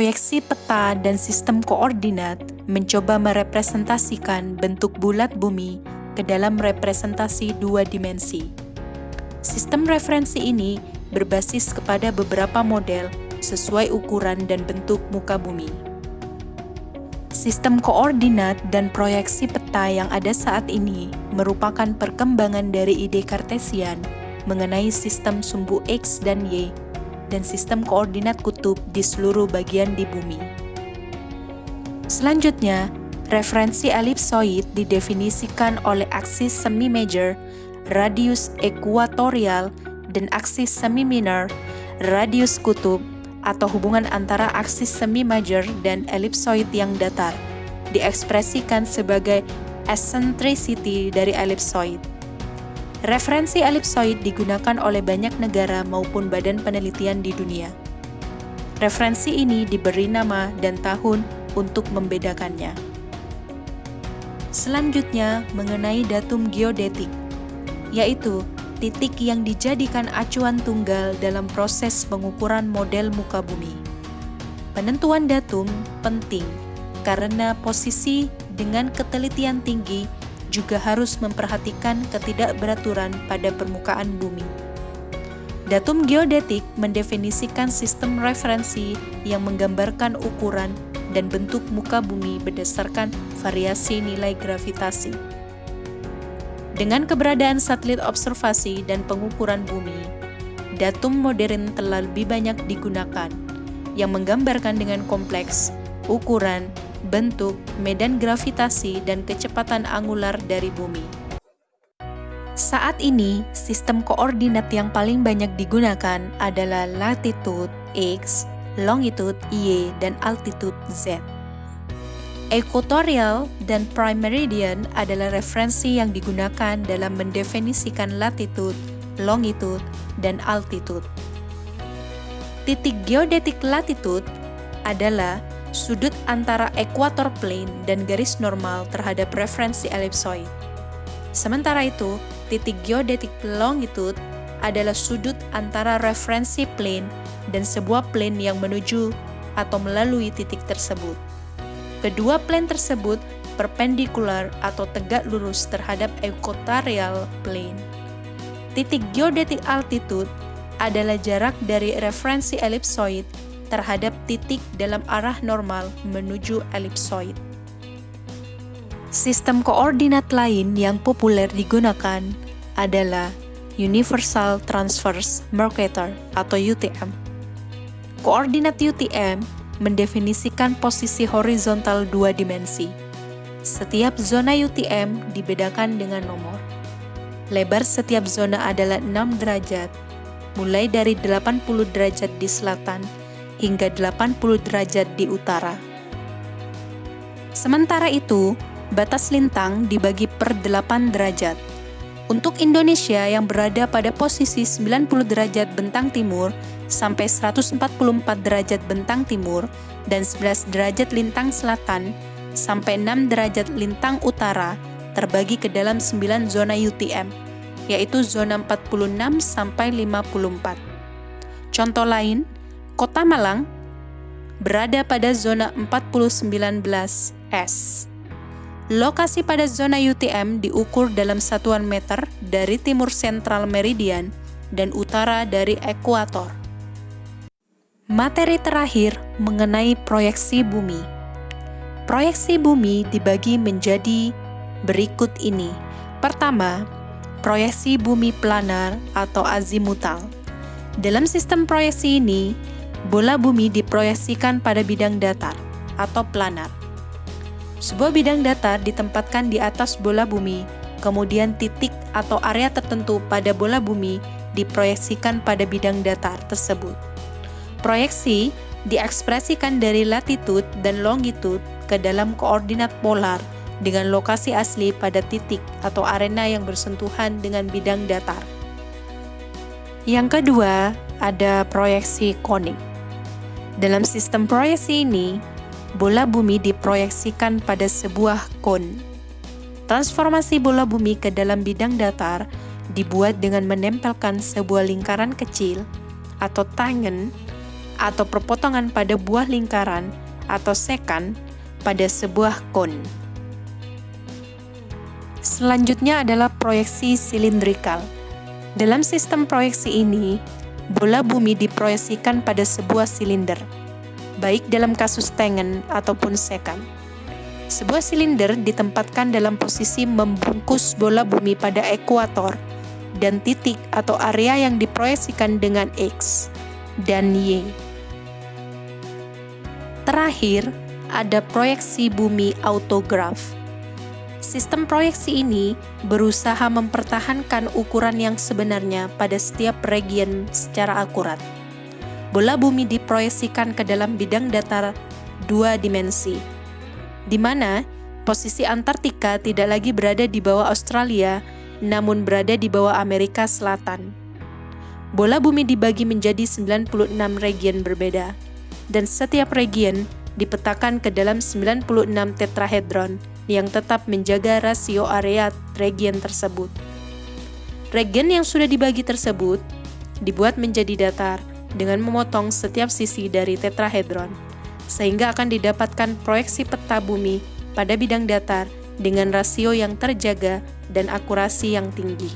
Proyeksi peta dan sistem koordinat mencoba merepresentasikan bentuk bulat bumi ke dalam representasi dua dimensi. Sistem referensi ini berbasis kepada beberapa model sesuai ukuran dan bentuk muka bumi. Sistem koordinat dan proyeksi peta yang ada saat ini merupakan perkembangan dari ide Kartesian mengenai sistem sumbu X dan Y dan sistem koordinat kutub di seluruh bagian di bumi. Selanjutnya, referensi elipsoid didefinisikan oleh aksis semi-major, radius ekuatorial, dan aksis semi-minor, radius kutub, atau hubungan antara aksis semi-major dan elipsoid yang datar, diekspresikan sebagai eccentricity dari elipsoid. Referensi elipsoid digunakan oleh banyak negara maupun badan penelitian di dunia. Referensi ini diberi nama dan tahun untuk membedakannya. Selanjutnya, mengenai datum geodetik, yaitu titik yang dijadikan acuan tunggal dalam proses pengukuran model muka bumi. Penentuan datum penting karena posisi dengan ketelitian tinggi juga harus memperhatikan ketidakberaturan pada permukaan bumi. Datum geodetik mendefinisikan sistem referensi yang menggambarkan ukuran dan bentuk muka bumi berdasarkan variasi nilai gravitasi. Dengan keberadaan satelit observasi dan pengukuran bumi, datum modern telah lebih banyak digunakan, yang menggambarkan dengan kompleks ukuran, bentuk, medan gravitasi, dan kecepatan angular dari bumi. Saat ini, sistem koordinat yang paling banyak digunakan adalah latitude X, longitude Y, dan altitude Z. Equatorial dan prime meridian adalah referensi yang digunakan dalam mendefinisikan latitude, longitude, dan altitude. Titik geodetik latitude adalah sudut antara equator plane dan garis normal terhadap referensi elipsoid. Sementara itu, titik geodetik longitude adalah sudut antara referensi plane dan sebuah plane yang menuju atau melalui titik tersebut. Kedua plane tersebut perpendikular atau tegak lurus terhadap equatorial plane. Titik geodetik altitude adalah jarak dari referensi elipsoid terhadap titik dalam arah normal menuju elipsoid. Sistem koordinat lain yang populer digunakan adalah Universal Transverse Mercator atau UTM. Koordinat UTM mendefinisikan posisi horizontal dua dimensi. Setiap zona UTM dibedakan dengan nomor. Lebar setiap zona adalah 6 derajat, mulai dari 80 derajat di selatan hingga 80 derajat di utara. Sementara itu, batas lintang dibagi per 8 derajat. Untuk Indonesia yang berada pada posisi 90 derajat bentang timur sampai 144 derajat bentang timur dan 11 derajat lintang selatan sampai 6 derajat lintang utara terbagi ke dalam 9 zona UTM, yaitu zona 46 sampai 54. Contoh lain, Kota Malang berada pada zona 4019S. Lokasi pada zona UTM diukur dalam satuan meter dari timur sentral meridian dan utara dari ekuator. Materi terakhir mengenai proyeksi bumi. Proyeksi bumi dibagi menjadi berikut ini. Pertama, proyeksi bumi planar atau azimutal. Dalam sistem proyeksi ini, bola bumi diproyeksikan pada bidang datar atau planar. Sebuah bidang datar ditempatkan di atas bola bumi, kemudian titik atau area tertentu pada bola bumi diproyeksikan pada bidang datar tersebut. Proyeksi diekspresikan dari latitude dan longitude ke dalam koordinat polar dengan lokasi asli pada titik atau arena yang bersentuhan dengan bidang datar. Yang kedua, ada proyeksi konik. Dalam sistem proyeksi ini, bola bumi diproyeksikan pada sebuah kon. Transformasi bola bumi ke dalam bidang datar dibuat dengan menempelkan sebuah lingkaran kecil atau tangen atau perpotongan pada buah lingkaran atau sekan pada sebuah kon. Selanjutnya adalah proyeksi silindrikal. Dalam sistem proyeksi ini, bola bumi diproyeksikan pada sebuah silinder, baik dalam kasus tengen ataupun sekan. Sebuah silinder ditempatkan dalam posisi membungkus bola bumi pada ekuator, dan titik atau area yang diproyeksikan dengan X dan Y. Terakhir, ada proyeksi bumi autograf. Sistem proyeksi ini berusaha mempertahankan ukuran yang sebenarnya pada setiap region secara akurat. Bola bumi diproyeksikan ke dalam bidang datar 2 dimensi, di mana posisi Antartika tidak lagi berada di bawah Australia, namun berada di bawah Amerika Selatan. Bola bumi dibagi menjadi 96 region berbeda, dan setiap region dipetakan ke dalam 96 tetrahedron yang tetap menjaga rasio area region tersebut. Region yang sudah dibagi tersebut dibuat menjadi datar dengan memotong setiap sisi dari tetrahedron, sehingga akan didapatkan proyeksi peta bumi pada bidang datar dengan rasio yang terjaga dan akurasi yang tinggi.